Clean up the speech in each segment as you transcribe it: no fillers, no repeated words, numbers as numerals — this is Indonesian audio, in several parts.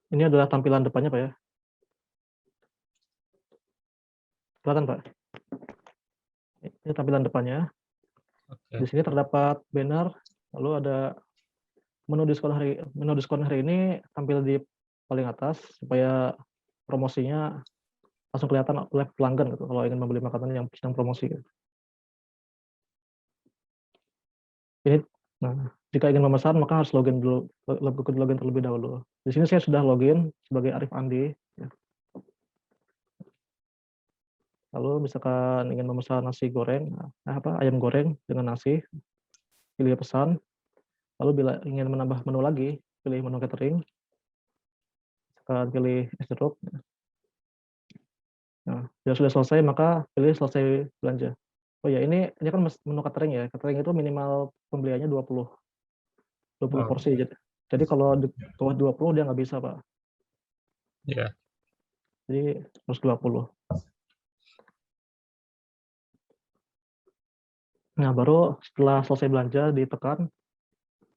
Ini adalah tampilan depannya, Pak, ya. Kelihatan, Pak? Ini tampilan depannya. Di Oke. sini terdapat banner, lalu ada menu diskon hari ini tampil di paling atas supaya promosinya langsung kelihatan oleh pelanggan gitu, kalau ingin membeli makanan yang sedang promosi gitu. Ini jika ingin memesan maka harus login dulu, login terlebih dahulu. Di sini saya sudah login sebagai Arif Andi, ya. Lalu misalkan ingin memesan nasi goreng, ayam goreng dengan nasi, pilih pesan. Lalu bila ingin menambah menu lagi, pilih menu catering, misalkan pilih es jeruk. Nah, jika sudah selesai maka pilih selesai belanja. Oh ya, ini kan menu catering ya. Catering itu minimal pembeliannya 20 Oh, porsi. Jadi kalau di bawah 20 dia nggak bisa, Pak. ya. Jadi harus 20. Nah, baru setelah selesai belanja ditekan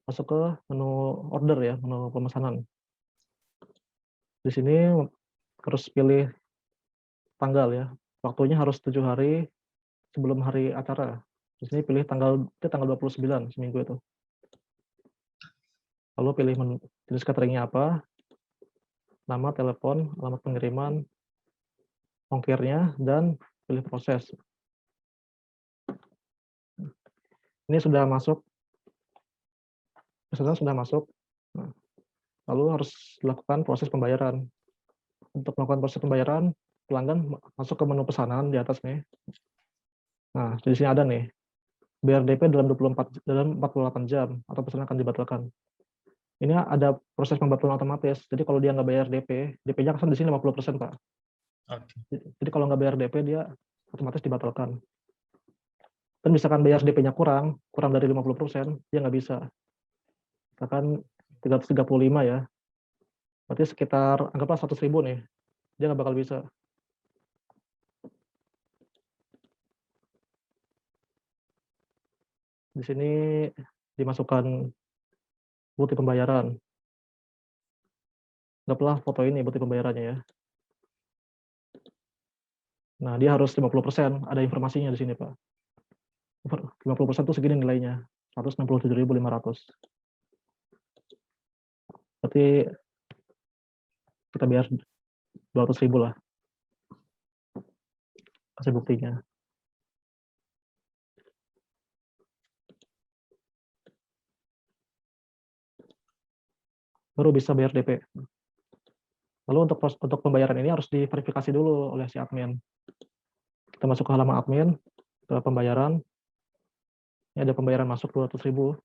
masuk ke menu order ya, menu pemesanan. Di sini harus pilih tanggal ya. Waktunya harus 7 hari sebelum hari acara. Di sini pilih tanggal 29 seminggu itu. Lalu pilih jenis cateringnya apa, nama, telepon, alamat pengiriman, ongkirnya, dan pilih proses. Ini sudah masuk, pesanan sudah masuk. Nah, lalu harus dilakukan proses pembayaran. Untuk melakukan proses pembayaran, pelanggan masuk ke menu pesanan di atas nih. Nah, di sini ada nih, bayar DP dalam 48 jam atau pesanan akan dibatalkan. Ini ada proses pembatalan otomatis. Jadi kalau dia nggak bayar DP, DP-nya kan di sini 50%, Pak. Oke. Jadi kalau nggak bayar DP, dia otomatis dibatalkan. Dan misalkan bayar DP-nya kurang dari 50%, dia nggak bisa. Misalkan 335 ya, berarti sekitar, anggaplah 100.000 nih, dia nggak bakal bisa. Di sini dimasukkan bukti pembayaran. Anggaplah foto ini bukti pembayarannya ya. Nah, dia harus 50%, ada informasinya di sini, Pak. 50% itu segini nilainya, 167.500. Berarti kita bayar 200.000 lah, kasih buktinya. Baru bisa bayar DP. Lalu untuk pembayaran ini harus diverifikasi dulu oleh si admin. Kita masuk ke halaman admin, ke pembayaran. Ini ada pembayaran masuk 200.000.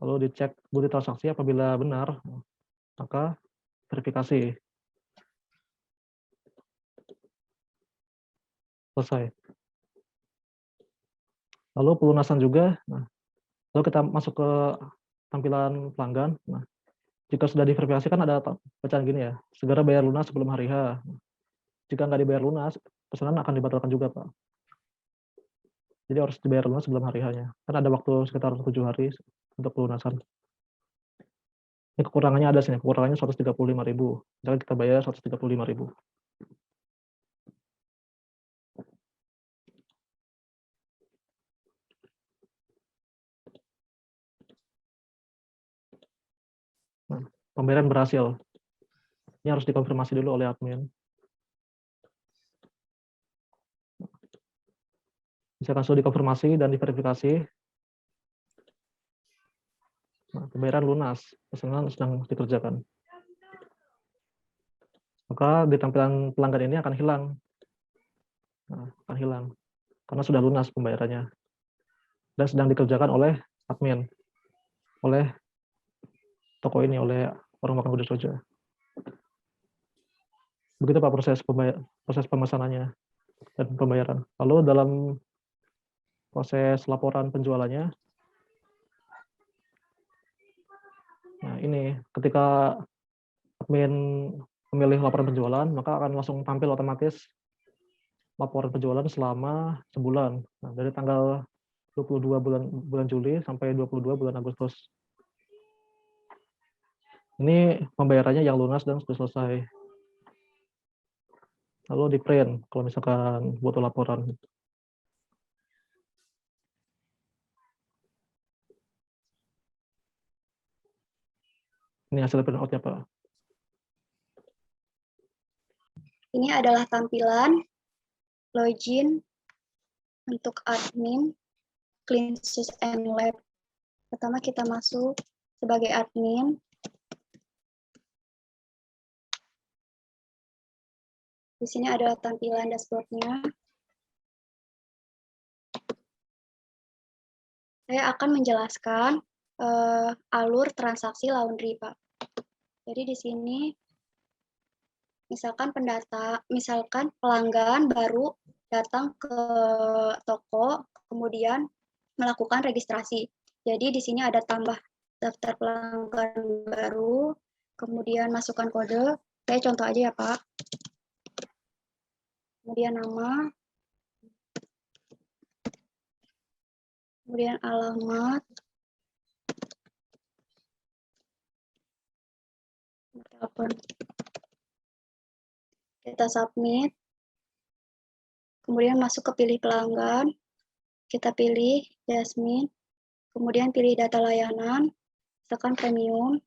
Lalu dicek bukti transaksi, apabila benar, maka verifikasi. Selesai. Lalu pelunasan juga. Nah, lalu kita masuk ke tampilan pelanggan. Nah, jika sudah diverifikasi kan ada bacaan gini ya, segera bayar lunas sebelum hari H. Jika nggak dibayar lunas, pesanan akan dibatalkan juga, Pak. Jadi harus dibayar lunas sebelum hari H-nya. Kan ada waktu sekitar 7 hari untuk pelunasan. Ini kekurangannya ada sini, kekurangannya 135.000. Misalkan kita bayar 135.000. Nah, pembayaran berhasil. Ini harus dikonfirmasi dulu oleh admin. Misalkan sudah dikonfirmasi dan diverifikasi, nah, pembayaran lunas, pesanan sedang dikerjakan. Maka di tampilan pelanggan ini akan hilang. Nah, akan hilang. Karena sudah lunas pembayarannya. Dan sedang dikerjakan oleh admin. Oleh toko ini, oleh warung makan Budi Soja. Begitu Pak proses pemesanannya dan pembayaran. Lalu dalam proses laporan penjualannya, nah ini ketika admin memilih laporan penjualan, maka akan langsung tampil otomatis laporan penjualan selama sebulan. Nah, dari tanggal 22 bulan Juli sampai 22 bulan Agustus. Ini pembayarannya yang lunas dan sudah selesai. Lalu di print kalau misalkan butuh laporan. Ini hasil print out-nya, Pak. Ini adalah tampilan login untuk admin CleanSys and Lab. Pertama kita masuk sebagai admin. Di sini adalah tampilan dashboard-nya. Saya akan menjelaskan alur transaksi laundry, Pak. Jadi di sini misalkan pelanggan baru datang ke toko, kemudian melakukan registrasi. Jadi di sini ada tambah daftar pelanggan baru, kemudian masukkan kode. Saya contoh aja ya, Pak. Kemudian nama, kemudian alamat, telepon. Kita submit, kemudian masuk ke pilih pelanggan, kita pilih Jasmine, kemudian pilih data layanan, tekan premium,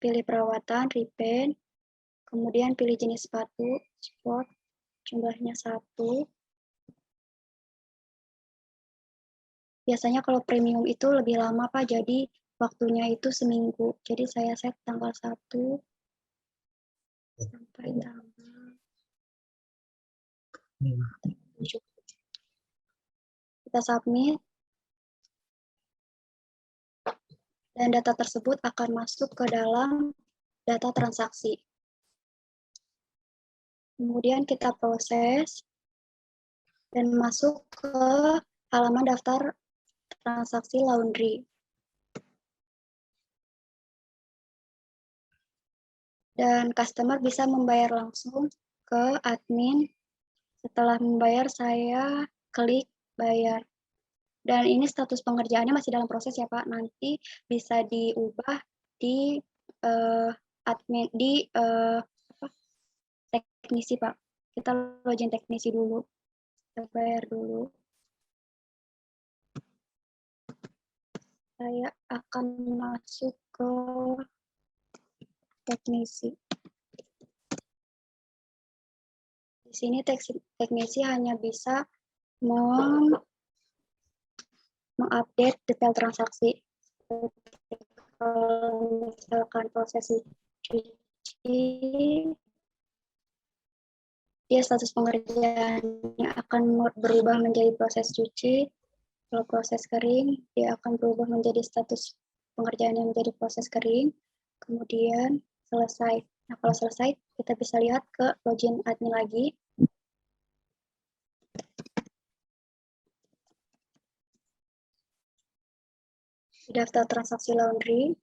pilih perawatan, repaint, kemudian pilih jenis sepatu, sport, jumlahnya 1. Biasanya kalau premium itu lebih lama, Pak, jadi waktunya itu seminggu. Jadi saya set tanggal 1 sampai tanggal 7. Kita submit, dan data tersebut akan masuk ke dalam data transaksi. Kemudian kita proses dan masuk ke halaman daftar transaksi laundry. Dan customer bisa membayar langsung ke admin. Setelah membayar, saya klik bayar. Dan ini status pengerjaannya masih dalam proses ya, Pak. Nanti bisa diubah di admin teknisi, Pak. Kita login teknisi dulu. Kita bayar dulu. Saya akan masuk ke teknisi. Di sini teknisi hanya bisa mengupdate detail transaksi. Kalau misalkan proses cuci, dia status pengerjaannya akan berubah menjadi proses cuci. Kalau proses kering, dia akan berubah menjadi status pengerjaannya menjadi proses kering. Kemudian selesai. Nah, kalau selesai, kita bisa lihat ke login admin lagi. Daftar transaksi laundry.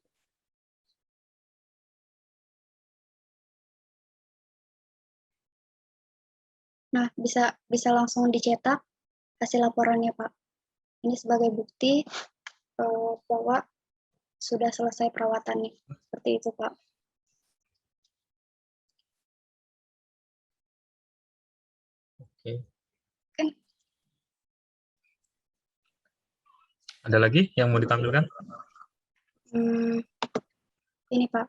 Nah, bisa langsung dicetak hasil laporannya, Pak. Ini sebagai bukti bahwa sudah selesai perawatannya. Seperti itu, Pak. Oke. Oke. Ada lagi yang mau ditampilkan? Ini, Pak,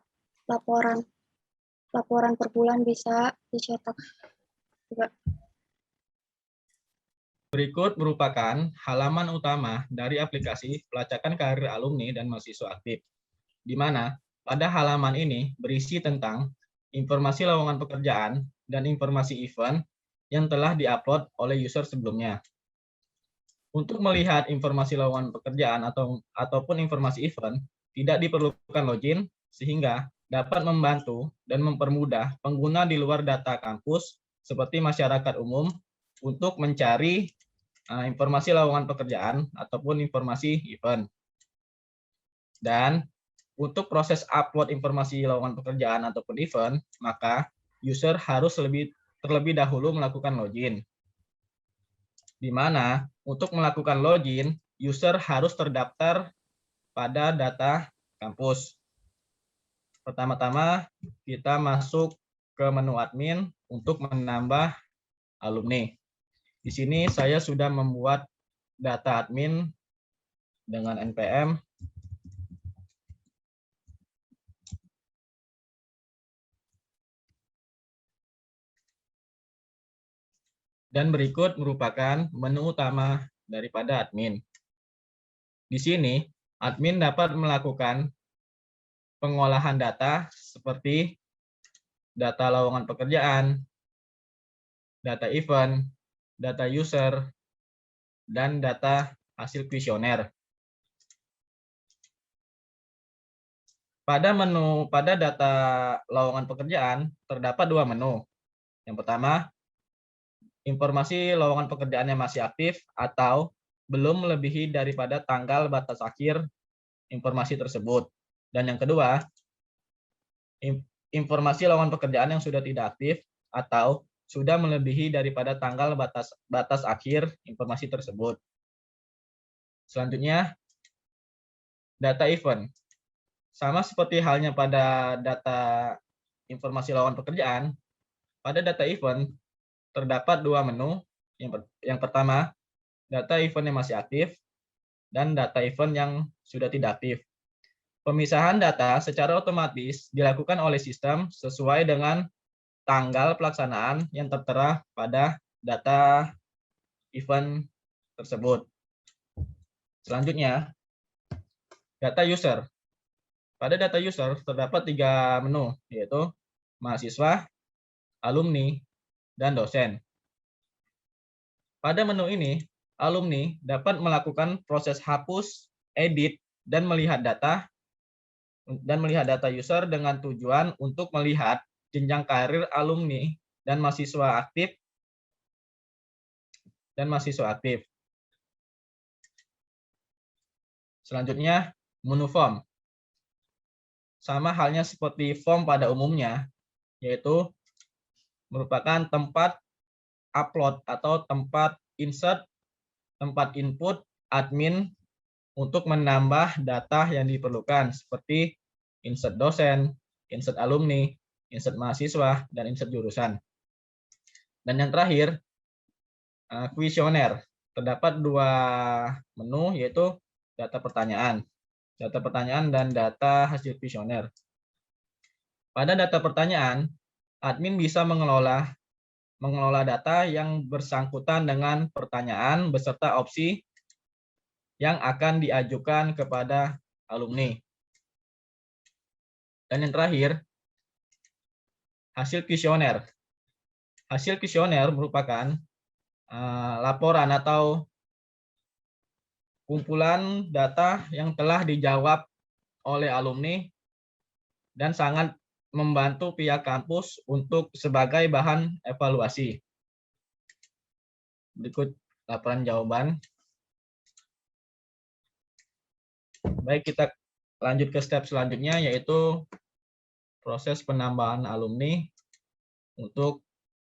laporan per bulan bisa dicetak juga. Berikut merupakan halaman utama dari aplikasi pelacakan karir alumni dan mahasiswa aktif, di mana pada halaman ini berisi tentang informasi lowongan pekerjaan dan informasi event yang telah diupload oleh user sebelumnya. Untuk melihat informasi lowongan pekerjaan ataupun informasi event, tidak diperlukan login, sehingga dapat membantu dan mempermudah pengguna di luar data kampus seperti masyarakat umum untuk mencari informasi lowongan pekerjaan ataupun informasi event. Dan untuk proses upload informasi lowongan pekerjaan ataupun event, maka user harus terlebih dahulu melakukan login. Di mana untuk melakukan login, user harus terdaftar pada data kampus. Pertama-tama kita masuk ke menu admin untuk menambah alumni. Di sini saya sudah membuat data admin dengan npm dan berikut merupakan menu utama daripada admin. Di sini admin dapat melakukan pengolahan data seperti data lowongan pekerjaan, data event, data user, dan data hasil kuesioner. Pada data lowongan pekerjaan terdapat dua menu. Yang pertama, informasi lowongan pekerjaan yang masih aktif atau belum melebihi daripada tanggal batas akhir informasi tersebut. Dan yang kedua, informasi lowongan pekerjaan yang sudah tidak aktif atau sudah melebihi daripada tanggal batas akhir informasi tersebut. Selanjutnya, data event. Sama seperti halnya pada data informasi lowongan pekerjaan, pada data event terdapat dua menu. Yang pertama, data event yang masih aktif dan data event yang sudah tidak aktif. Pemisahan data secara otomatis dilakukan oleh sistem sesuai dengan tanggal pelaksanaan yang tertera pada data event tersebut. Selanjutnya, data user. Pada data user terdapat tiga menu, yaitu mahasiswa, alumni, dan dosen. Pada menu ini, alumni dapat melakukan proses hapus, edit, dan melihat data user dengan tujuan untuk melihat jenjang karir alumni dan mahasiswa aktif Selanjutnya, menu form. Sama halnya seperti form pada umumnya, yaitu merupakan tempat upload atau tempat insert, tempat input admin untuk menambah data yang diperlukan seperti insert dosen, insert alumni, insert mahasiswa, dan insert jurusan. Dan yang terakhir, kuesioner. Terdapat dua menu, yaitu data pertanyaan dan data hasil kuesioner. Pada data pertanyaan, admin bisa mengelola data yang bersangkutan dengan pertanyaan beserta opsi yang akan diajukan kepada alumni. Dan yang terakhir, hasil kuesioner. Hasil kuesioner merupakan laporan atau kumpulan data yang telah dijawab oleh alumni dan sangat membantu pihak kampus untuk sebagai bahan evaluasi. Berikut laporan jawaban. Baik, kita lanjut ke step selanjutnya, yaitu proses penambahan alumni untuk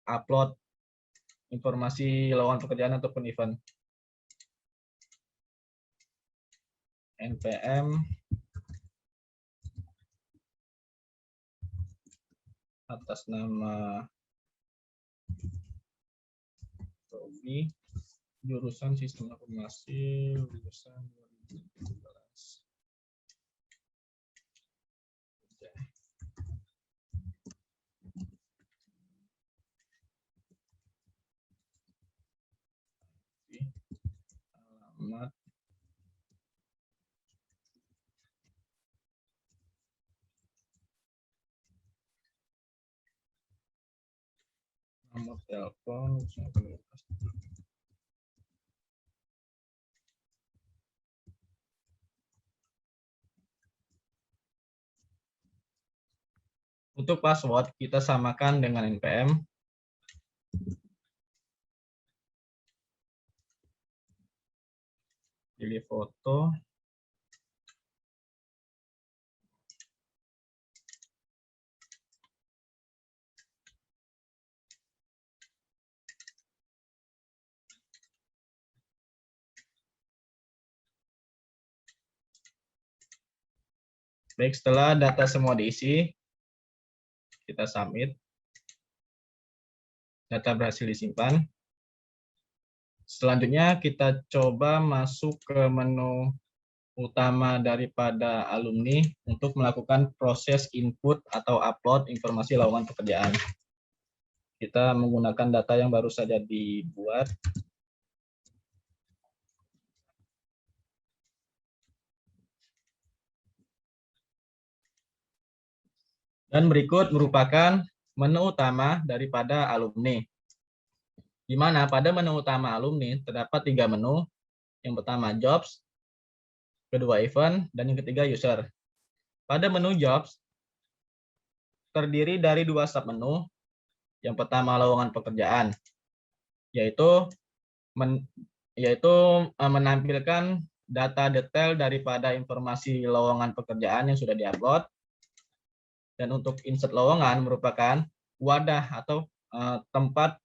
upload informasi lowongan pekerjaan ataupun event. npm atas nama Robi, jurusan Sistem Informasi, lulusan 2017. Alamat nomor telepon. Untuk password kita samakan dengan npm pilih foto, Baik, setelah data semua diisi, kita submit. Data berhasil disimpan. Selanjutnya kita coba masuk ke menu utama daripada alumni untuk melakukan proses input atau upload informasi lowongan pekerjaan. Kita menggunakan data yang baru saja dibuat. Dan berikut merupakan menu utama daripada alumni. Di mana pada menu utama alumni terdapat 3 menu. Yang pertama jobs, kedua event, dan yang ketiga user. Pada menu jobs terdiri dari 2 submenu. Yang pertama lowongan pekerjaan, yaitu menampilkan data detail daripada informasi lowongan pekerjaan yang sudah diupload. Dan untuk insert lowongan merupakan wadah atau tempat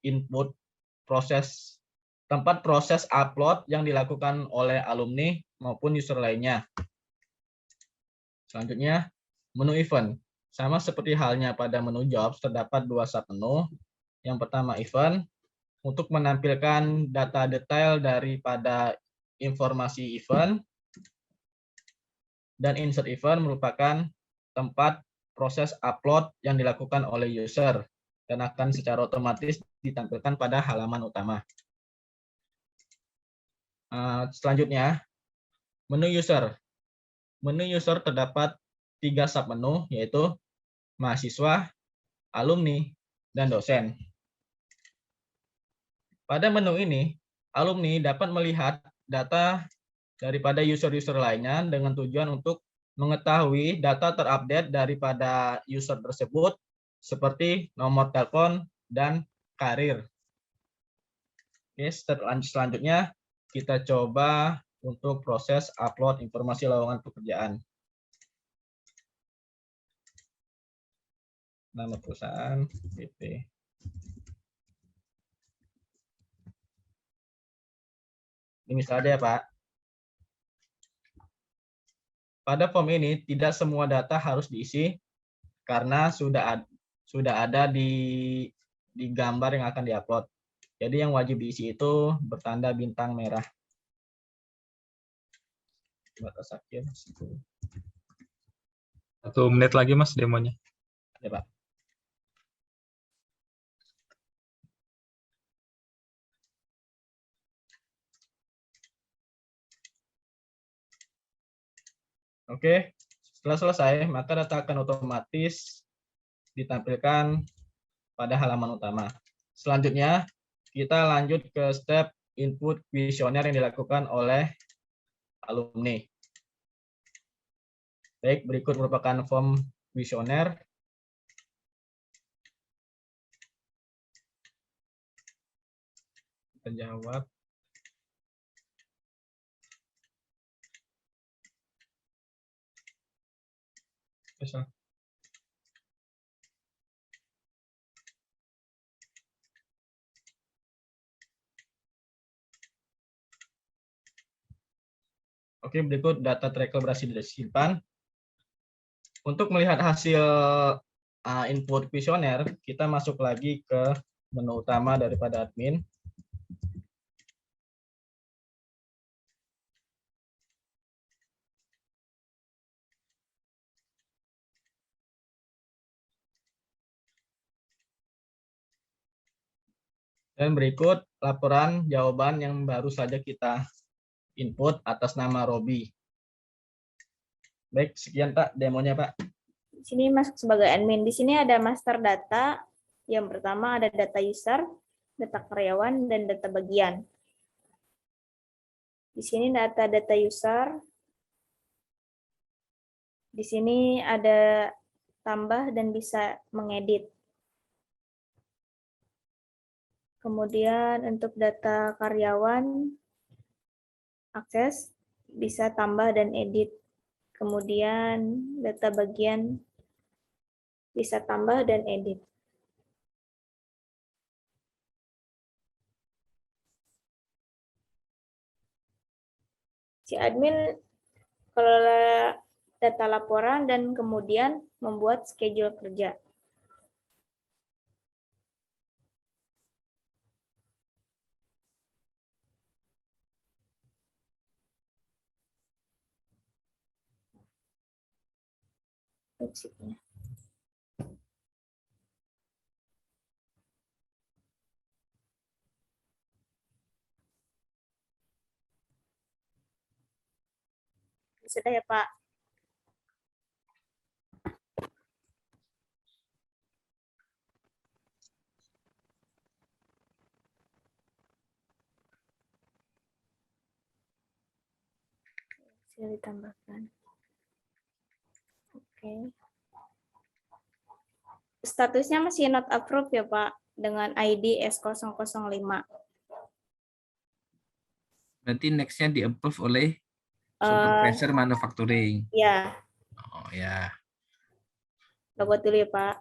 proses upload yang dilakukan oleh alumni maupun user lainnya. Selanjutnya, menu event. Sama seperti halnya pada menu jobs, terdapat 2 submenu. Yang pertama event, untuk menampilkan data detail daripada informasi event. Dan insert event merupakan tempat proses upload yang dilakukan oleh user dan akan secara otomatis ditampilkan pada halaman utama. Selanjutnya, menu user. Menu user terdapat 3 submenu, yaitu mahasiswa, alumni, dan dosen. Pada menu ini, alumni dapat melihat data daripada user-user lainnya dengan tujuan untuk mengetahui data terupdate daripada user tersebut seperti nomor telepon dan karir. Oke, selanjutnya kita coba untuk proses upload informasi lowongan pekerjaan. Nama perusahaan, BP. Ini misalnya ya Pak. Pada form ini tidak semua data harus diisi karena sudah ada di gambar yang akan diupload. Jadi yang wajib diisi itu bertanda bintang merah. Batas akhir 1 menit lagi Mas demonya. ya Pak. Oke, setelah selesai, maka data akan otomatis ditampilkan pada halaman utama. Selanjutnya, kita lanjut ke step input kuesioner yang dilakukan oleh alumni. Baik, berikut merupakan form kuesioner. Kita jawab. Oke, berikut data tracker berhasil disimpan. Untuk melihat hasil input kuesioner, kita masuk lagi ke menu utama daripada admin. Dan berikut laporan jawaban yang baru saja kita input atas nama Robi. Baik, sekian Pak demonya Pak. Di sini masuk sebagai admin. Di sini ada master data. Yang pertama ada data user, data karyawan, dan data bagian. Di sini data user. Di sini ada tambah dan bisa mengedit. Kemudian untuk data karyawan, akses, bisa tambah dan edit. Kemudian data bagian, bisa tambah dan edit. Si admin, kalau data laporan, dan kemudian membuat schedule kerja. Prinsipnya. Sudah ya, Pak? Bisa ditambahkan. Oke. Statusnya masih not approved ya, Pak, dengan ID S005. Berarti next-nya di-approve oleh supervisor manufacturing. Ya, Oh ya. buat dulu ya, Pak.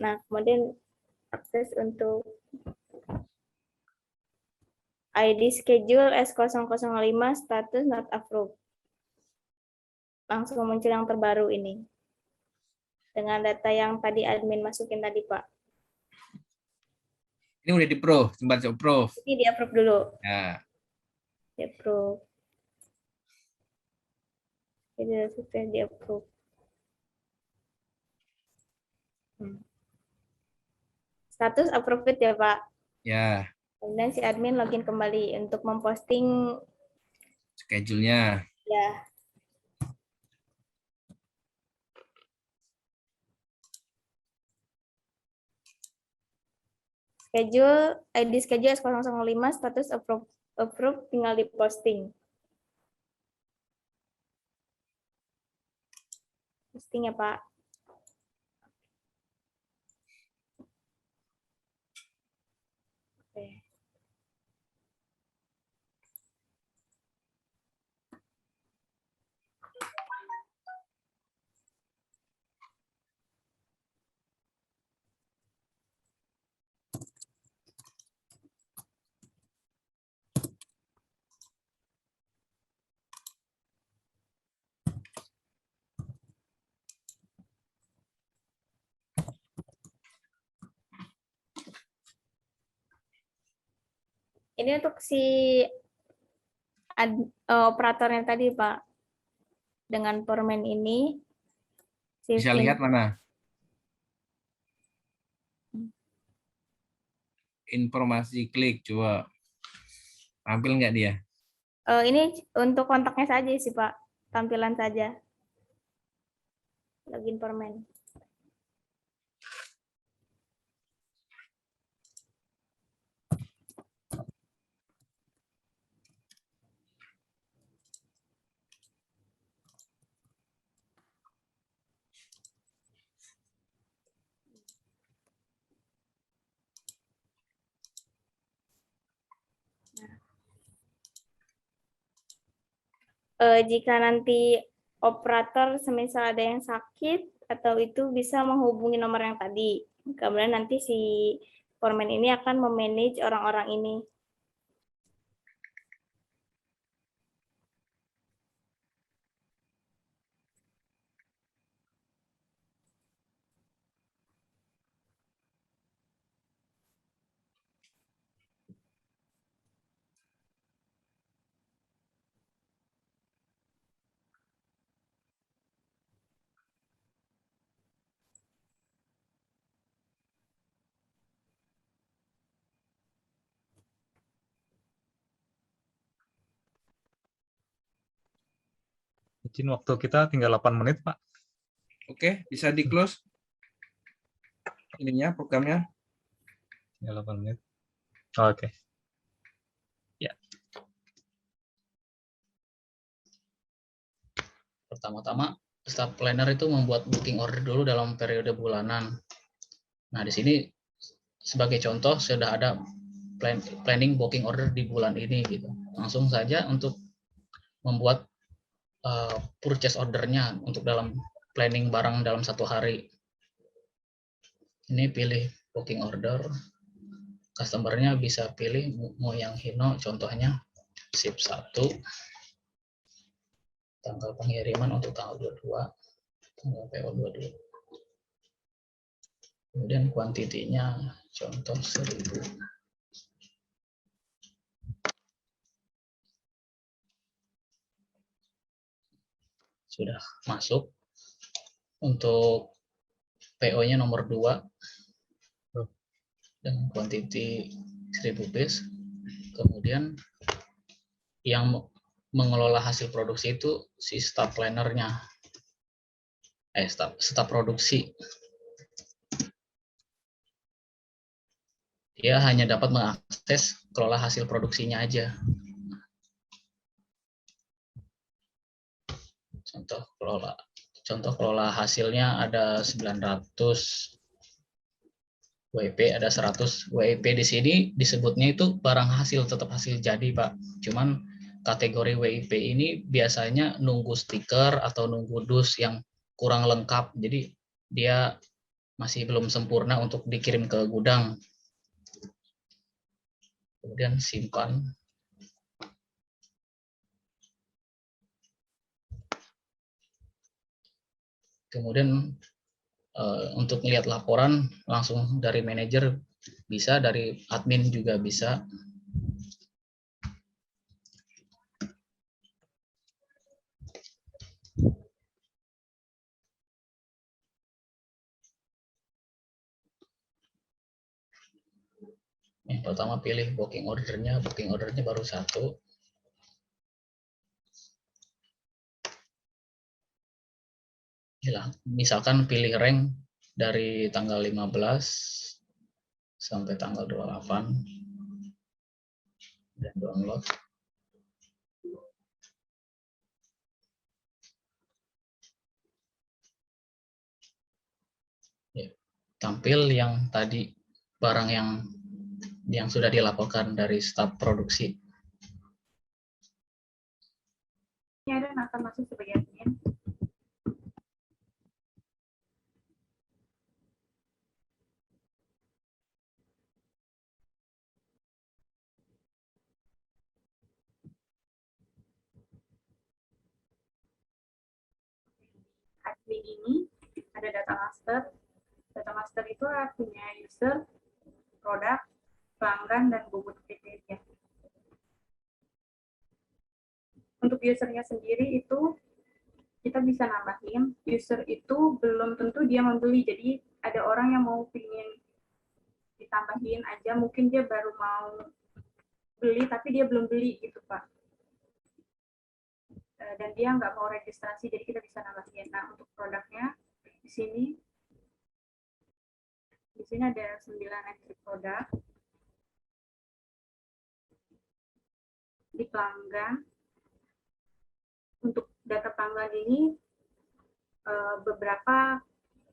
Nah, kemudian akses untuk ID schedule S005 status not approved. Langsung muncul yang terbaru ini. Dengan data yang tadi admin masukin tadi, Pak. Ini udah di-approve, coba di-approve. Ini di-approve dulu. Ya. Di-approve. Jadi sudah di-approve. Status approved ya, Pak. Ya. Kemudian si admin login kembali untuk memposting Schedule-nya. ya. Schedule, ID schedule S005, status approve tinggal diposting. Posting ya, Pak. Oke. Ini untuk si operatornya tadi, Pak. Dengan permen ini. Bisa lihat mana? Informasi klik, coba. Tampil nggak dia? Ini untuk kontaknya saja sih, Pak. Tampilan saja. Login permen. Jika nanti operator semisal ada yang sakit atau itu bisa menghubungi nomor yang tadi. Kemudian nanti si foreman ini akan memanage orang-orang ini. Izin waktu kita tinggal 8 menit, Pak. Oke, bisa di-close ininya, programnya. Tinggal 8 menit. Oke. Ya. Pertama-tama, staff planner itu membuat booking order dulu dalam periode bulanan. Nah, di sini sebagai contoh sudah ada planning booking order di bulan ini gitu. Langsung saja untuk membuat purchase ordernya untuk dalam planning barang dalam 1 hari. Ini pilih booking order. Customer-nya bisa pilih mau yang Hino, contohnya ship 1. tanggal pengiriman untuk tanggal 22, tanggal PO 22. Kemudian kuantitinya contoh 1000. Sudah masuk. Untuk PO-nya nomor 2 dengan kuantiti 1000 piece. Kemudian yang mengelola hasil produksi itu si staf planner-nya. Staf produksi. Dia hanya dapat mengakses kelola hasil produksinya aja. Contoh kelola hasilnya ada 900 WIP, ada 100 WIP. Di sini disebutnya itu barang hasil, tetap hasil jadi, Pak. Cuman kategori WIP ini biasanya nunggu stiker atau nunggu dus yang kurang lengkap. Jadi dia masih belum sempurna untuk dikirim ke gudang. Kemudian simpan. Kemudian untuk melihat laporan langsung dari manajer bisa, dari admin juga bisa. Yang pertama pilih booking ordernya baru 1. Misalkan pilih rank dari tanggal 15 sampai tanggal 28 dan download. Ya, tampil yang tadi barang yang sudah dilaporkan dari staf produksi. Ini ada yang akan masuk sebagai admin. Admin ini ada data master. Data master itu artinya user, produk, pelanggan, dan bobot kriteria. Untuk usernya sendiri itu kita bisa nambahin. User itu belum tentu dia membeli, jadi ada orang yang mau pingin ditambahin aja, mungkin dia baru mau beli tapi dia belum beli gitu, Pak. Dan dia nggak mau registrasi, jadi kita bisa nambahin. Nah, untuk produknya di sini ada 9 entry produk. Di pelanggan, untuk data pelanggan ini beberapa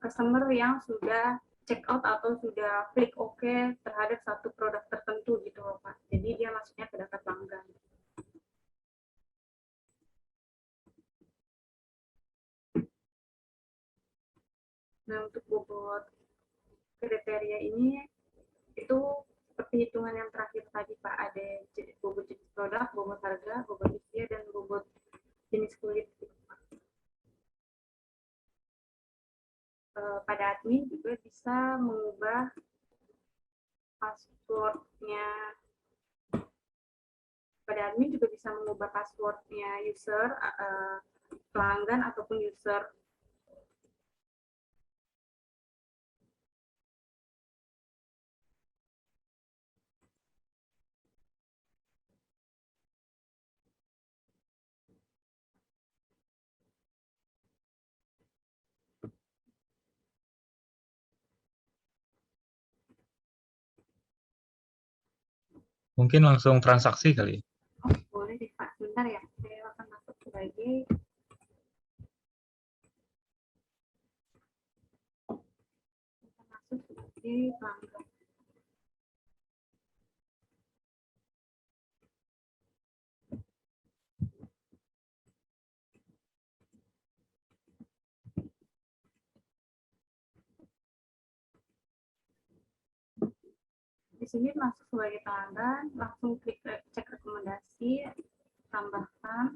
customer yang sudah check out atau sudah klik OK terhadap satu produk tertentu gitu loh, Pak. Jadi dia masuknya ke data pelanggan. Nah, untuk bobot kriteria ini itu seperti hitungan yang terakhir tadi, Pak. Ada bobot jenis produk, bobot harga, bobot usia, dan bobot jenis kulit. Pada admin juga bisa mengubah passwordnya. Pada admin juga bisa mengubah passwordnya user, pelanggan ataupun user. Mungkin langsung transaksi kali. Oh, boleh deh, Pak. Bentar ya, saya akan masuk sebagai pelanggan. Di sini masuk sebagai pelanggan, langsung klik cek rekomendasi, tambahkan.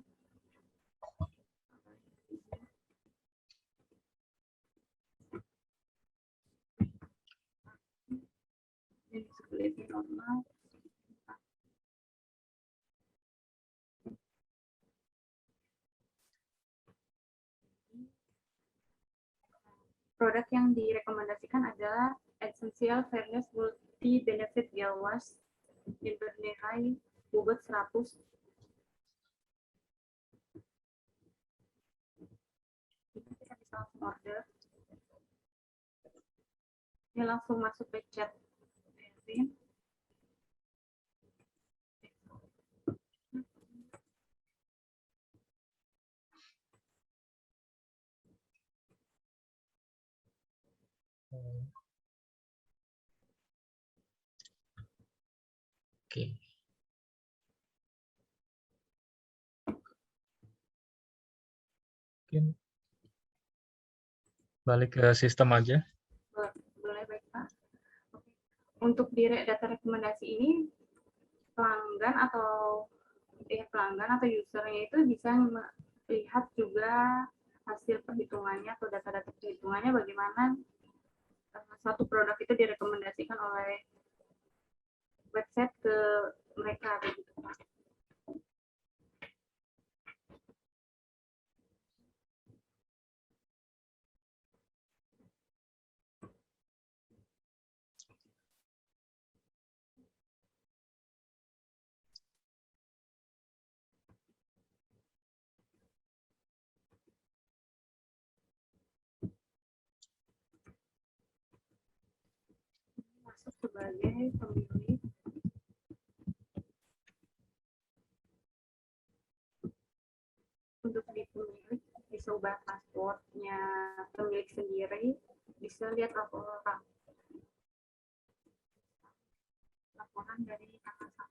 mohon maaf. Produk yang direkomendasikan adalah Essential Fairness Multi Benefit Gel Wash yang bernilai bobot 100. Kita bisa langsung order. Ini langsung masuk ke chat. Oke. Mungkin balik ke sistem aja. Boleh, baik Pak. Oke. Untuk di data rekomendasi ini, pelanggan atau usernya itu bisa melihat juga hasil perhitungannya atau data-data perhitungannya bagaimana suatu produk itu direkomendasikan oleh website ke mereka begitu Pak. Masuk sebagai pemilik. Untuk di pemilik bisa ubah pasportnya pemilik sendiri, bisa lihat laporan dari tanggal 1.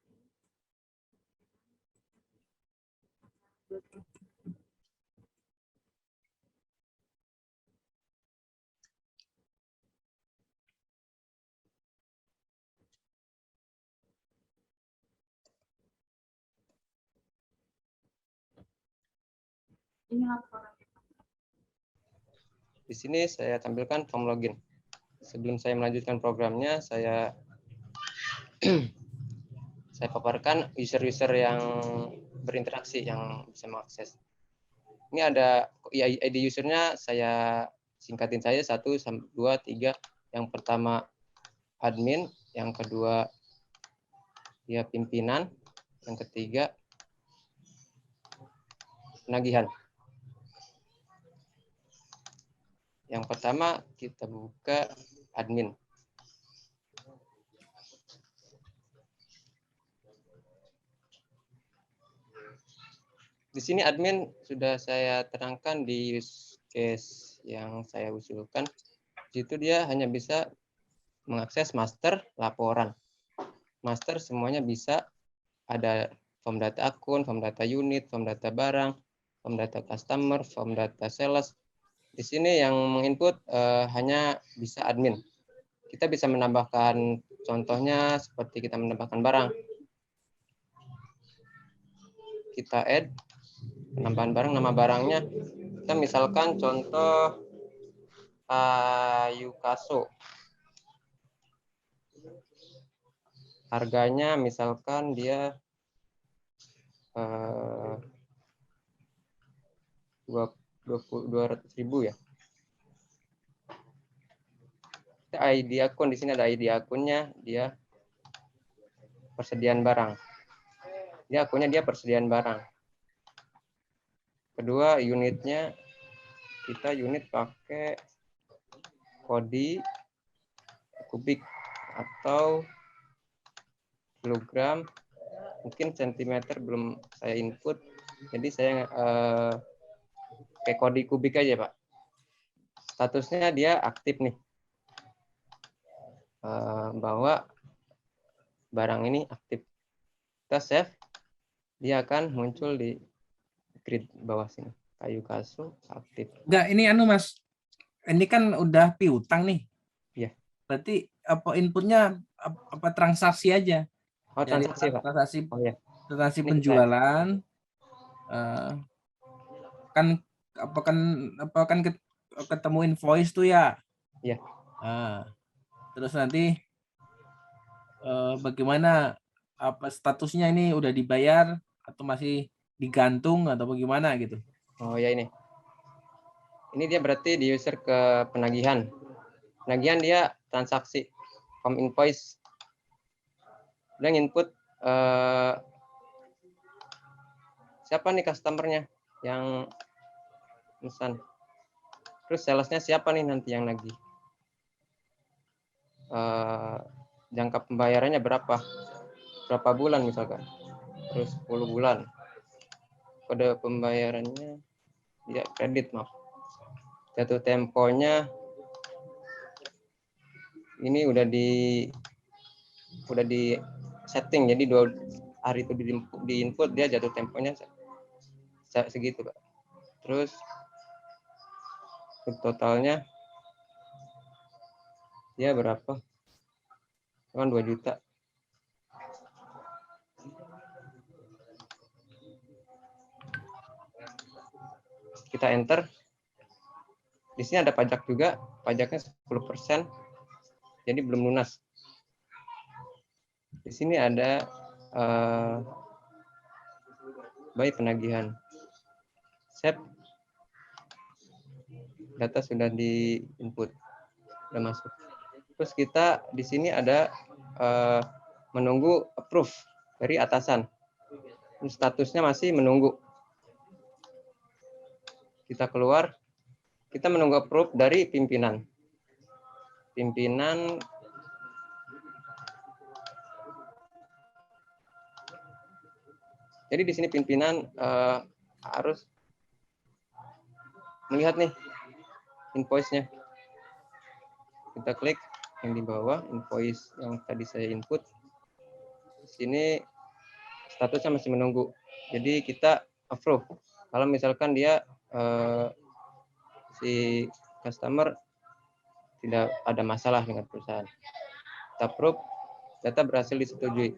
Ini laporan. Di sini saya tampilkan form login. Sebelum saya melanjutkan programnya, saya paparkan user-user yang berinteraksi yang bisa mengakses. Ini ada ID usernya, saya singkatin saja 1, 2, 3. Yang pertama admin, yang kedua dia pimpinan, yang ketiga penagihan. Yang pertama kita buka admin. Di sini admin sudah saya terangkan di use case yang saya usulkan. Di situ dia hanya bisa mengakses master laporan. Master semuanya bisa, ada form data akun, form data unit, form data barang, form data customer, form data sales. Di sini yang menginput hanya bisa admin. Kita bisa menambahkan contohnya seperti kita menambahkan barang. Kita add penambahan barang, nama barangnya. Kita misalkan contoh kayu kaso. Harganya misalkan dia 200.000 ya. ID akun, di sini ada ID akunnya, dia persediaan barang. Dia akunnya dia persediaan barang. Kedua unitnya, kita unit pakai kodi kubik atau kilogram, mungkin sentimeter belum saya input, jadi saya pakai kodi kubik aja Pak. Statusnya dia aktif nih, bahwa barang ini aktif. Kita save, dia akan muncul di grid bawah sini. Kayu kaso aktif. Enggak, ini Mas. Ini kan udah piutang nih. Iya. Berarti apa inputnya apa transaksi aja? Oh, transaksi Pak. Transaksi, Oh ya. transaksi Ini penjualan. Kan ketemu invoice tuh ya. Iya. Terus nanti bagaimana statusnya ini udah dibayar atau masih digantung atau bagaimana gitu? Oh ya ini. Ini dia berarti di user ke penagihan. Penagihan dia transaksi from invoice. Dia input siapa nih customernya yang pesan. Terus salesnya siapa nih nanti yang nagih. Jangka pembayarannya berapa bulan misalkan. Terus 10 bulan. Kode pembayarannya ya kredit maaf. Jatuh temponya ini udah di setting, jadi 2 hari itu di input dia jatuh temponya segitu Pak. Terus totalnya dia berapa? Kan 2 juta. Kita enter. Di sini ada pajak juga, pajaknya 10%. Jadi belum lunas. Di sini ada baik penagihan. Save. Data sudah di input. Sudah masuk. Terus kita di sini ada menunggu approve dari atasan. Statusnya masih menunggu. Kita keluar, kita menunggu approve dari pimpinan. Jadi di sini pimpinan harus melihat nih invoice-nya. Kita klik yang di bawah, invoice yang tadi saya input. Di sini statusnya masih menunggu. Jadi kita approve. Kalau misalkan dia si customer tidak ada masalah dengan perusahaan. Kita approve, data berhasil disetujui.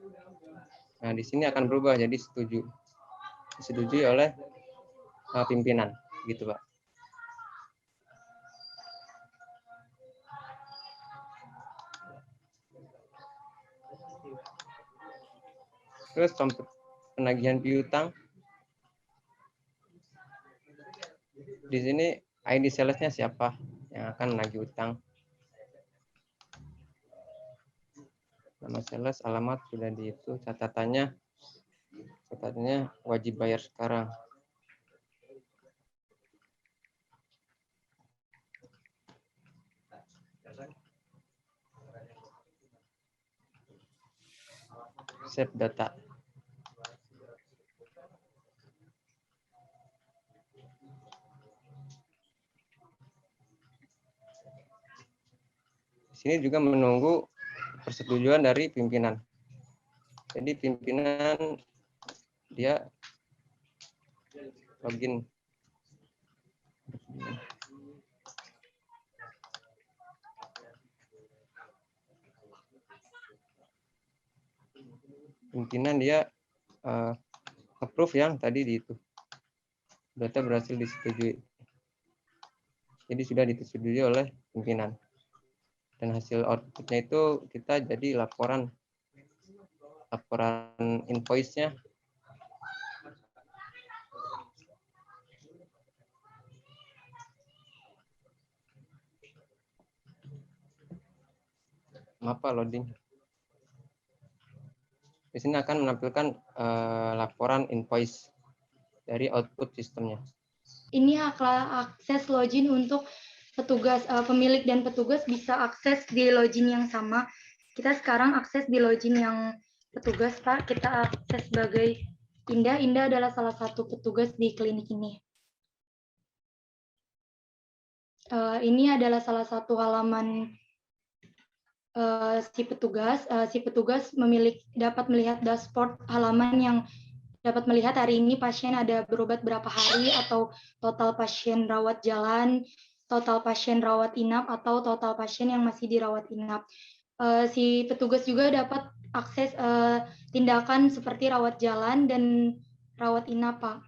Nah, di sini akan berubah jadi disetujui oleh pimpinan, gitu Pak. Terus penagihan piutang. Di sini ID salesnya siapa yang akan menagih utang. Nama sales, alamat sudah di itu, catatannya wajib bayar sekarang. Save data. Di sini juga menunggu persetujuan dari pimpinan. Jadi pimpinan dia login. Pimpinan dia approve yang tadi di itu. Data berhasil disetujui. Jadi sudah disetujui oleh pimpinan. Dan hasil outputnya itu kita jadi laporan invoice-nya. Apa loading? Di sini akan menampilkan laporan invoice dari output sistemnya. Ini akses login untuk petugas, pemilik dan petugas bisa akses di login yang sama. Kita sekarang akses di login yang petugas, Pak. Kita akses sebagai Indah. Indah adalah salah satu petugas di klinik ini. Ini adalah salah satu halaman si petugas. Si petugas dapat melihat dashboard halaman yang dapat melihat hari ini pasien ada berobat berapa hari, atau total pasien rawat jalan, total pasien rawat inap, atau total pasien yang masih dirawat inap. Si petugas juga dapat akses tindakan seperti rawat jalan dan rawat inap, Pak.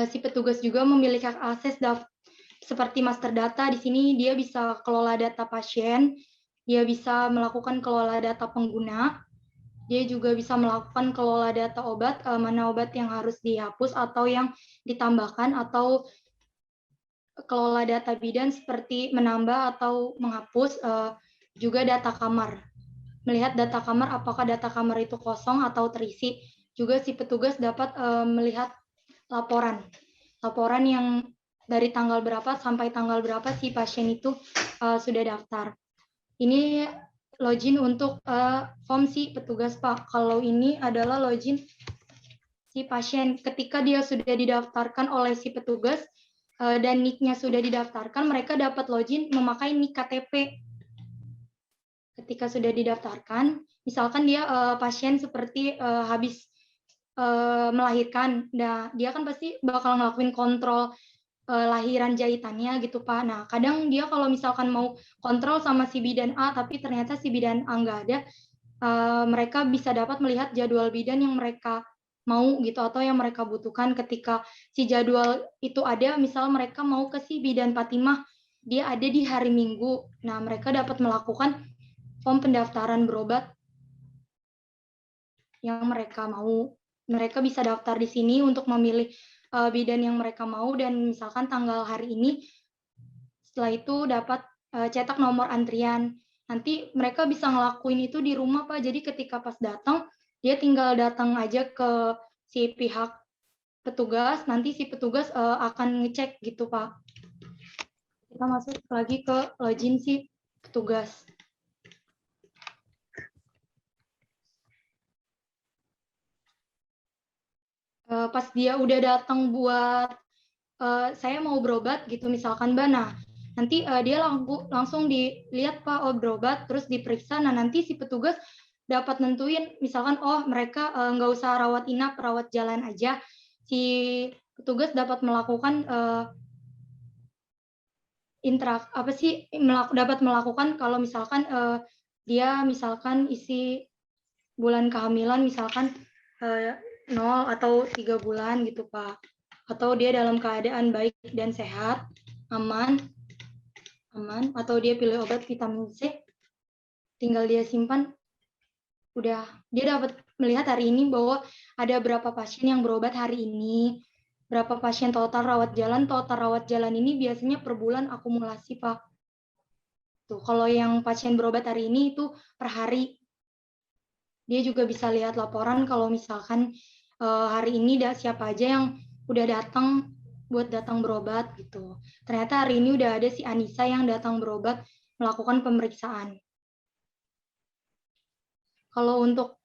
Si petugas juga memiliki akses seperti master data. Di sini dia bisa kelola data pasien, Dia bisa melakukan kelola data pengguna. Dia juga bisa melakukan kelola data obat, mana obat yang harus dihapus atau yang ditambahkan, atau kelola data bidan seperti menambah atau menghapus, juga data kamar. Melihat data kamar, apakah data kamar itu kosong atau terisi. Juga si petugas dapat melihat laporan yang dari tanggal berapa sampai tanggal berapa si pasien itu sudah daftar. Ini login untuk form si petugas, Pak. Kalau ini adalah login si pasien. Ketika dia sudah didaftarkan oleh si petugas dan nick-nya sudah didaftarkan, mereka dapat login memakai nick KTP. Ketika sudah didaftarkan, misalkan dia pasien seperti habis melahirkan, nah dia kan pasti bakal ngelakuin kontrol lahiran jahitannya gitu, Pak. Nah, kadang dia kalau misalkan mau kontrol sama si bidan A, tapi ternyata si bidan A nggak ada, mereka bisa dapat melihat jadwal bidan yang mereka mau gitu, atau yang mereka butuhkan. Ketika si jadwal itu ada, misal mereka mau ke si bidan Fatimah, dia ada di hari Minggu. Nah, mereka dapat melakukan form pendaftaran berobat yang mereka mau. Mereka bisa daftar di sini untuk memilih bidan yang mereka mau, dan misalkan tanggal hari ini, setelah itu dapat cetak nomor antrian. Nanti mereka bisa ngelakuin itu di rumah, Pak. Jadi ketika pas datang, dia tinggal datang aja ke si pihak petugas, nanti si petugas akan ngecek gitu, Pak. Kita masuk lagi ke login si petugas. Pas dia udah datang buat saya mau berobat gitu misalkan, Mbak. Nah, nanti dia langsung dilihat, Pak, oh berobat, terus diperiksa. Nah, nanti si petugas dapat nentuin misalkan, oh mereka nggak usah rawat inap, rawat jalan aja. Si petugas dapat melakukan dapat melakukan kalau misalkan dia misalkan isi bulan kehamilan misalkan 0 atau 3 bulan gitu, Pak. Atau dia dalam keadaan baik dan sehat, aman, atau dia pilih obat vitamin C, tinggal dia simpan, udah dia dapat melihat hari ini bahwa ada berapa pasien yang berobat hari ini, berapa pasien total rawat jalan ini biasanya per bulan akumulasi, Pak. Tuh, kalau yang pasien berobat hari ini itu per hari. Dia juga bisa lihat laporan kalau misalkan hari ini siapa aja yang udah datang buat datang berobat gitu. Ternyata hari ini udah ada si Anissa yang datang berobat melakukan pemeriksaan. Kalau untuk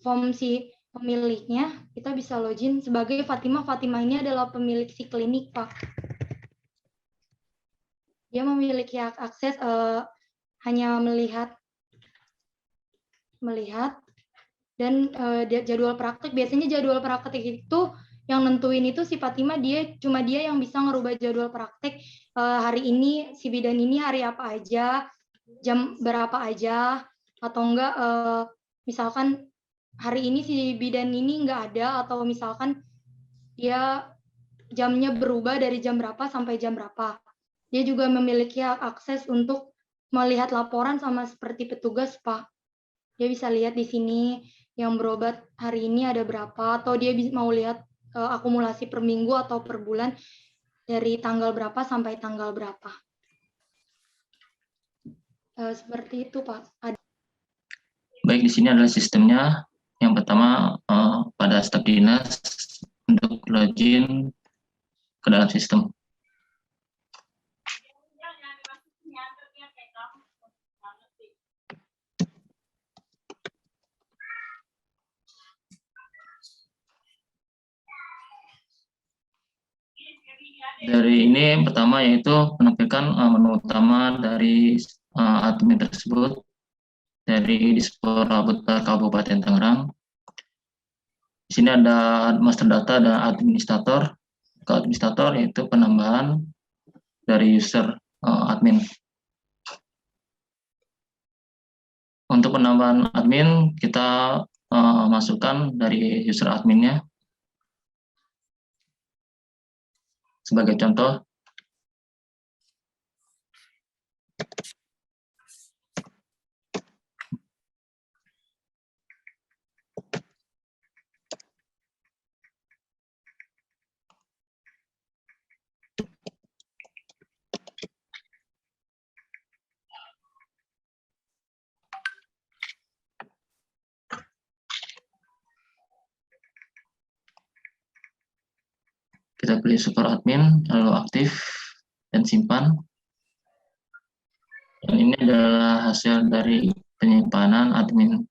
form si pemiliknya, kita bisa login sebagai Fatimah. Fatimah ini adalah pemilik si klinik, Pak. Dia memiliki hak akses hanya melihat dan jadwal praktek. Biasanya jadwal praktek itu yang nentuin itu si Fatimah, cuma dia yang bisa ngerubah jadwal praktek. Hari ini si bidan ini hari apa aja, jam berapa aja, atau enggak misalkan hari ini si bidan ini enggak ada, atau misalkan dia jamnya berubah dari jam berapa sampai jam berapa. Dia juga memiliki hak akses untuk melihat laporan sama seperti petugas, Pak. Dia bisa lihat di sini yang berobat hari ini ada berapa, atau dia mau lihat akumulasi per minggu atau per bulan dari tanggal berapa sampai tanggal berapa. Seperti itu, Pak. Baik, di sini adalah sistemnya. Yang pertama pada staf dinas untuk login ke dalam sistem. Dari ini yang pertama yaitu menampilkan menu utama dari admin tersebut dari Disporabuta Kabupaten Tangerang. Di sini ada master data dan administrator. Ke administrator yaitu penambahan dari user admin. Untuk penambahan admin kita masukkan dari user adminnya. Sebagai contoh, Kita pilih super admin, lalu aktif, dan simpan. Dan ini adalah hasil dari penyimpanan admin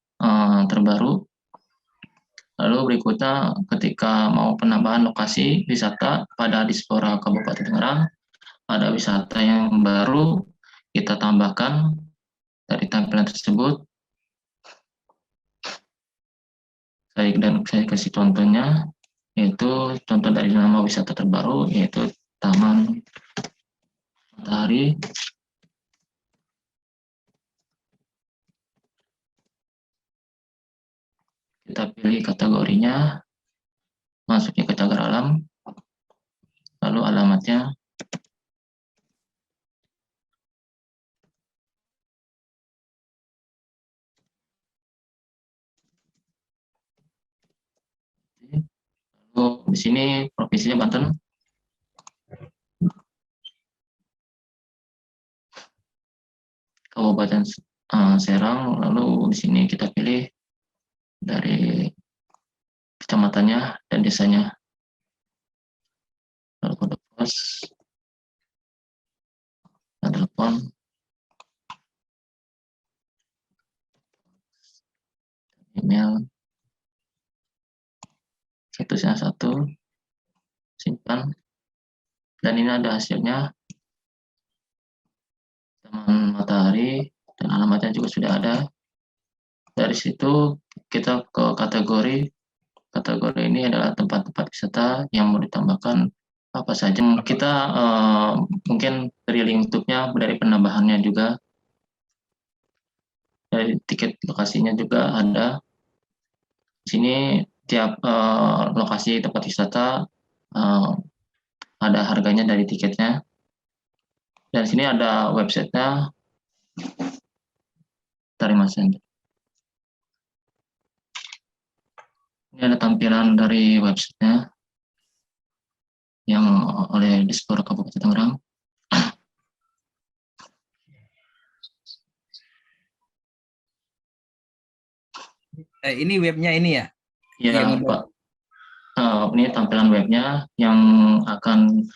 terbaru. Lalu berikutnya ketika mau penambahan lokasi wisata pada Dispora Kabupaten Tangerang, ada wisata yang baru kita tambahkan dari tampilan tersebut. Saya kasih contohnya, yaitu contoh dari nama wisata terbaru, yaitu Taman Matahari. Kita pilih kategorinya, masuknya ke cagar alam, lalu alamatnya. Lalu di sini provinsinya Banten. Kabupaten Serang, lalu di sini kita pilih dari kecamatannya dan desanya. Lalu kode pos, telepon, email, statusnya 1, simpan, dan ini ada hasilnya. Taman Matahari dan alamatnya juga sudah ada. Dari situ kita ke kategori. Kategori ini adalah tempat-tempat wisata yang mau ditambahkan apa saja. Kita mungkin dari link YouTube-nya, dari penambahannya juga, dari tiket lokasinya juga ada. Di sini tiap lokasi tempat wisata ada harganya dari tiketnya. Dan sini ada websitenya. Terima kasih. Ini ada tampilan dari websitenya yang oleh Dispora Kabupaten Tangerang. Ini webnya ini ya? Ya, Pak. Ini tampilan webnya yang akan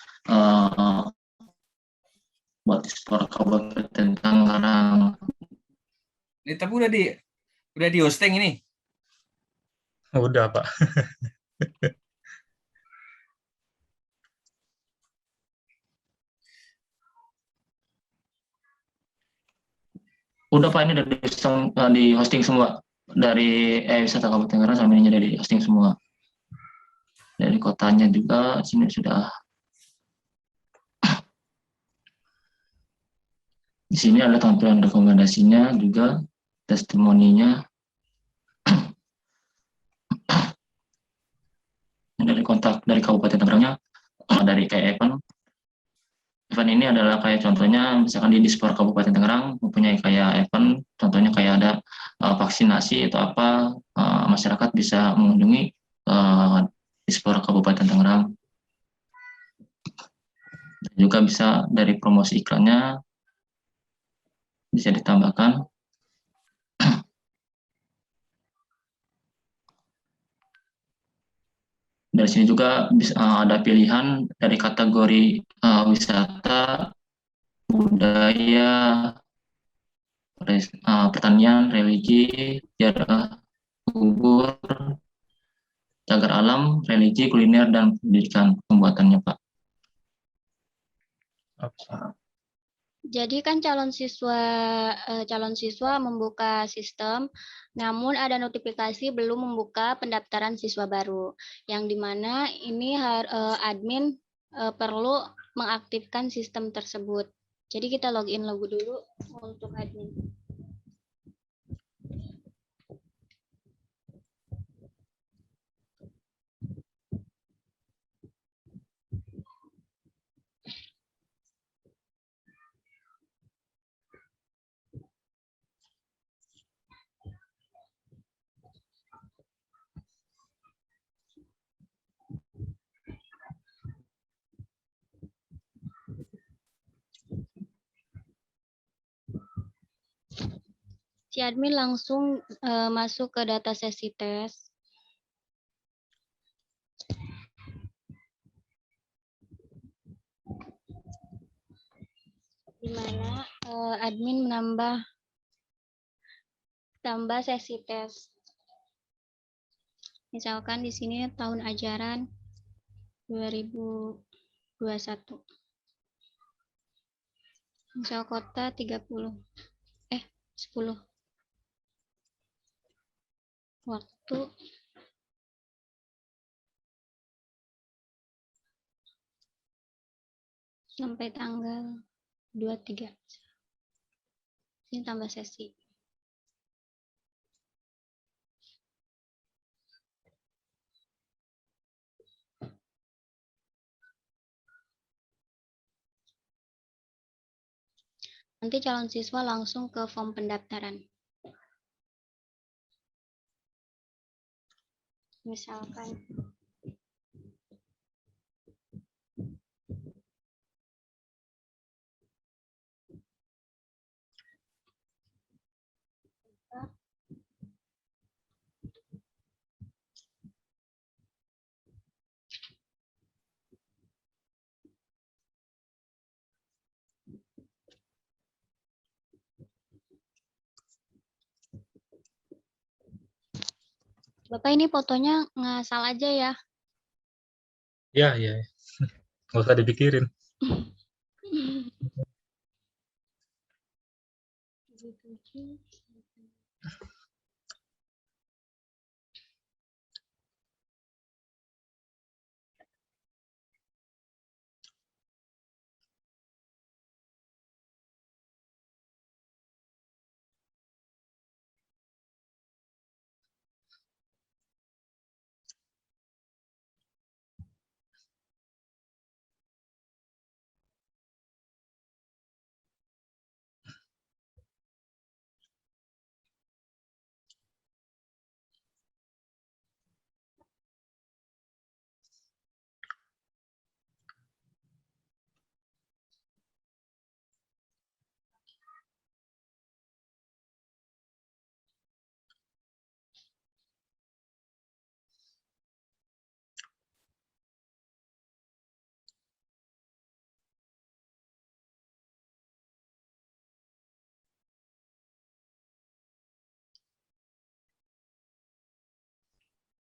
buat Dispora Kabupaten Tangerang. Ini tapi udah di hosting ini. Udah, Pak. Udah Pak, ini udah di hosting semua. Dari wisata Kabupaten Tangerang sama ini dari hosting semua. Dari kotanya juga sini sudah. Di sini ada tampilan rekomendasinya juga, testimoninya. Dari kontak dari Kabupaten Tangerangnya, dari kayak event ini adalah kayak contohnya misalkan di Dispora Kabupaten Tangerang mempunyai kayak event, contohnya kayak ada vaksinasi atau apa, masyarakat bisa mengunjungi Dispora Kabupaten Tangerang. Dan juga bisa dari promosi iklannya bisa ditambahkan. Dari sini juga bisa ada pilihan dari kategori wisata, budaya, pertanian, religi, sejarah, kubur, cagar alam, religi, kuliner, dan pendidikan pembuatannya, Pak. Jadi kan calon siswa membuka sistem, namun ada notifikasi belum membuka pendaftaran siswa baru, yang dimana ini admin perlu mengaktifkan sistem tersebut. Jadi kita login dulu untuk admin. Si admin langsung masuk ke data sesi tes. di mana admin tambah sesi tes. Misalkan di sini tahun ajaran 2021. Misal kota 10. Waktu sampai tanggal 23. Ini tambah sesi. Nanti calon siswa langsung ke form pendaftaran. Misalkan Bapak ini fotonya ngasal aja ya. Ya, ya. Nggak usah dipikirin.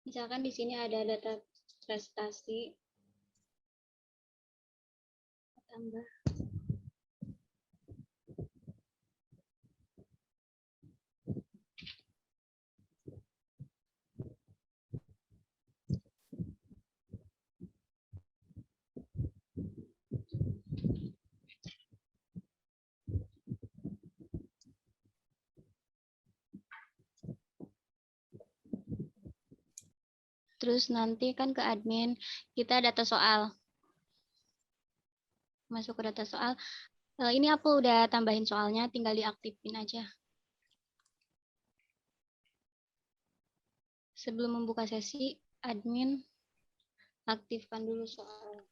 Misalkan di sini ada data prestasi tambah terus nanti kan ke admin kita data soal. Masuk ke data soal. Ini aku udah tambahin soalnya, tinggal diaktifin aja. Sebelum membuka sesi, admin aktifkan dulu soal.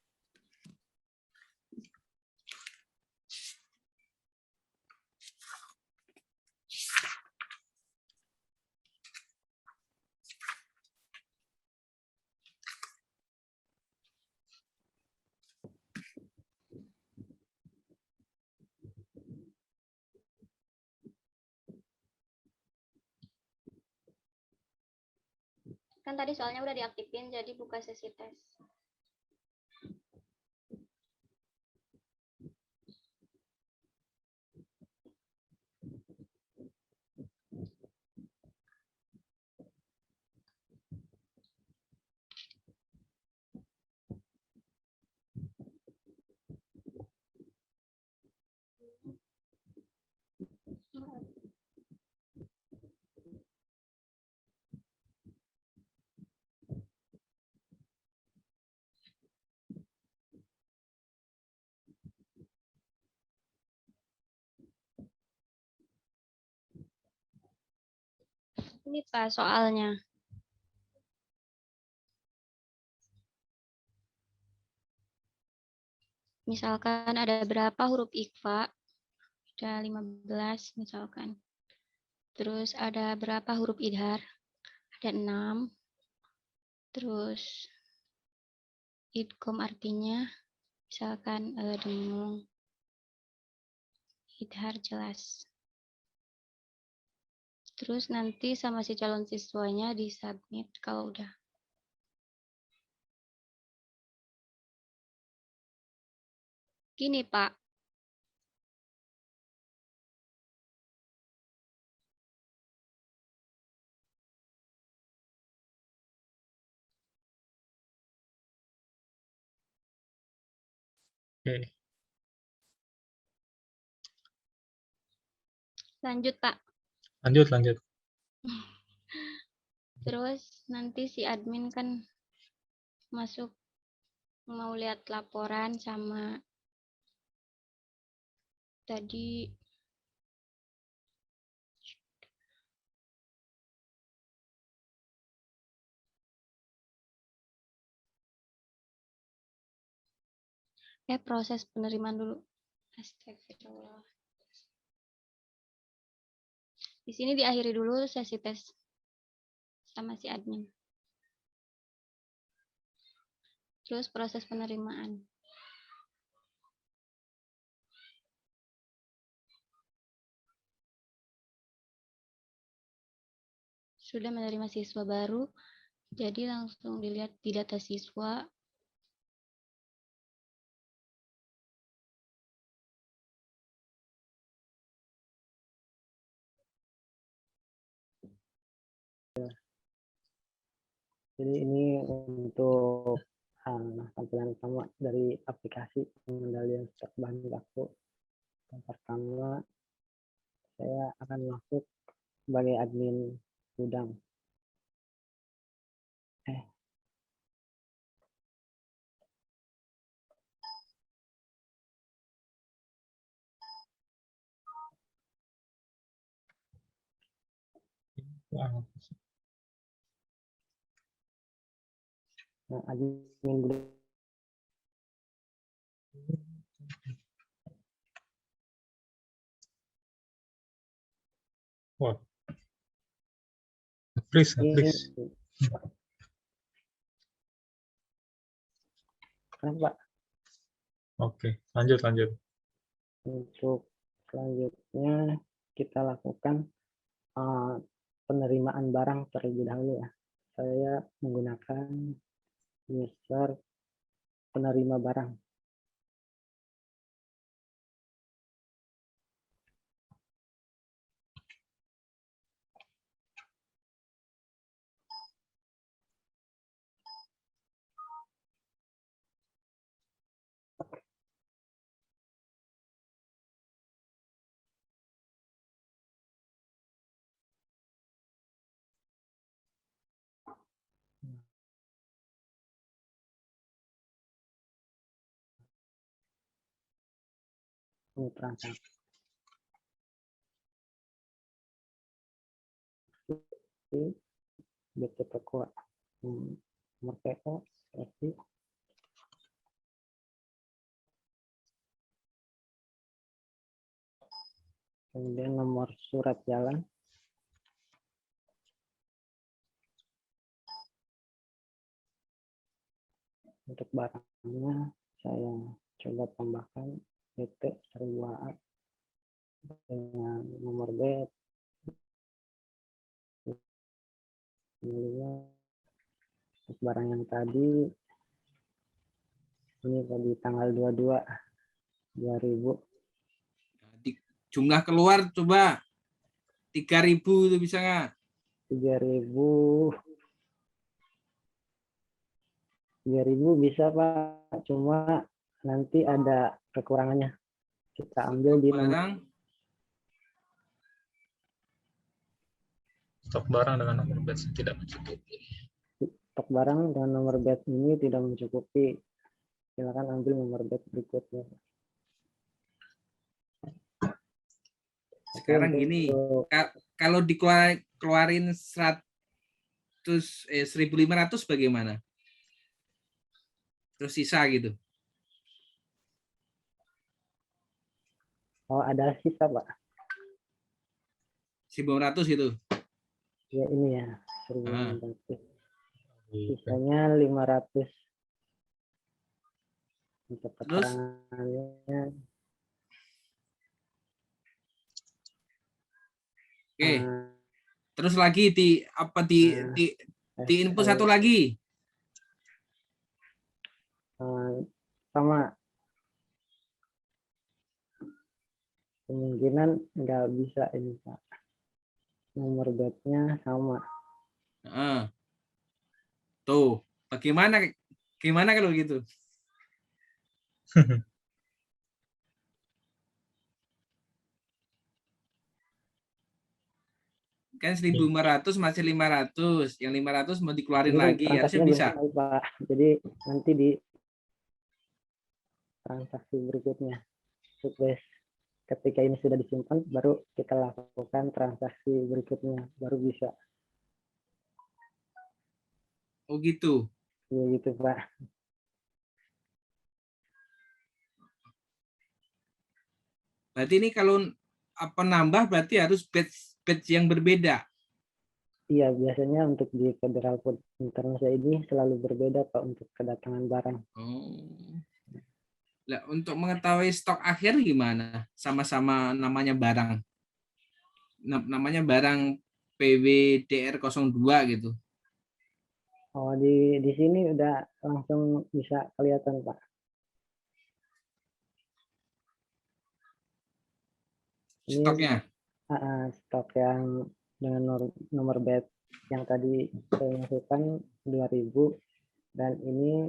Kan tadi soalnya udah diaktifin, jadi buka sesi tes. Ini Pak soalnya. Misalkan ada berapa huruf ikhfa? Ada 15 misalkan. Terus ada berapa huruf idhar? Ada 6. Terus idgham artinya misalkan dengung. Idhar jelas. Terus nanti sama si calon siswanya disubmit kalau udah. Gini, Pak. Oke. Lanjut, Pak. Lanjut. Terus nanti si admin kan masuk mau lihat laporan sama tadi proses penerimaan dulu. Astagfirullah. Di sini diakhiri dulu sesi tes sama si admin. Terus proses penerimaan. Sudah menerima siswa baru, jadi langsung dilihat di data siswa. Jadi ini untuk tampilan utama dari aplikasi pengendalian stok bahan baku. Yang pertama, saya akan masuk sebagai admin gudang. Nah, admin gudang. Wah. Please. Kenapa? Oke, lanjut. Untuk selanjutnya kita lakukan penerimaan barang terlebih dahulu ya. Saya menggunakan user penerima barang. Transaksi BTP kuat nomor PO seperti kemudian nomor surat jalan, untuk barangnya saya coba tambahkan PT 1000A dengan nomor B untuk barang yang tadi ini tadi tanggal 22/2000. Jumlah keluar coba 3.000 itu bisa nggak? 3.000 bisa Pak, cuma nanti ada kekurangannya. Kita ambil di Stok barang dengan nomor batch tidak mencukupi. Stok barang dengan nomor batch ini tidak mencukupi. Silakan ambil nomor batch berikutnya. Sekarang gini, kalau dikeluarin 1.500 bagaimana? Terus sisa gitu. Oh, ada sisa, Pak. 1.500 gitu. Ya, ini ya, 1.500. Sisanya 500. Untuk keterangannya Oke. Terus lagi di input satu lagi. Sama kemungkinan nggak bisa ini Pak. Nomor bednya sama. Tuh, bagaimana kalau gitu? Kan 1.500 masih 500, yang 500 mau dikeluarin Ini kan lagi, harusnya transaksinya bisa. belum selesai, Pak. Jadi nanti di transaksi berikutnya, ketika ini sudah disimpan, baru kita lakukan transaksi berikutnya, baru bisa. Oh gitu. Ya gitu Pak. Berarti ini kalau nambah berarti harus batch yang berbeda. Iya, biasanya untuk di Federal Food Indonesia ini selalu berbeda Pak untuk kedatangan barang. Nah, untuk mengetahui stok akhir gimana? Sama-sama namanya barang. Namanya barang PWDR02 gitu. Oh, di sini udah langsung bisa kelihatan Pak. Stoknya? Stok yang dengan nomor batch yang tadi saya masukkan 2000 dan ini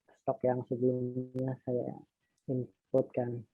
stok yang sebelumnya saya inputkan.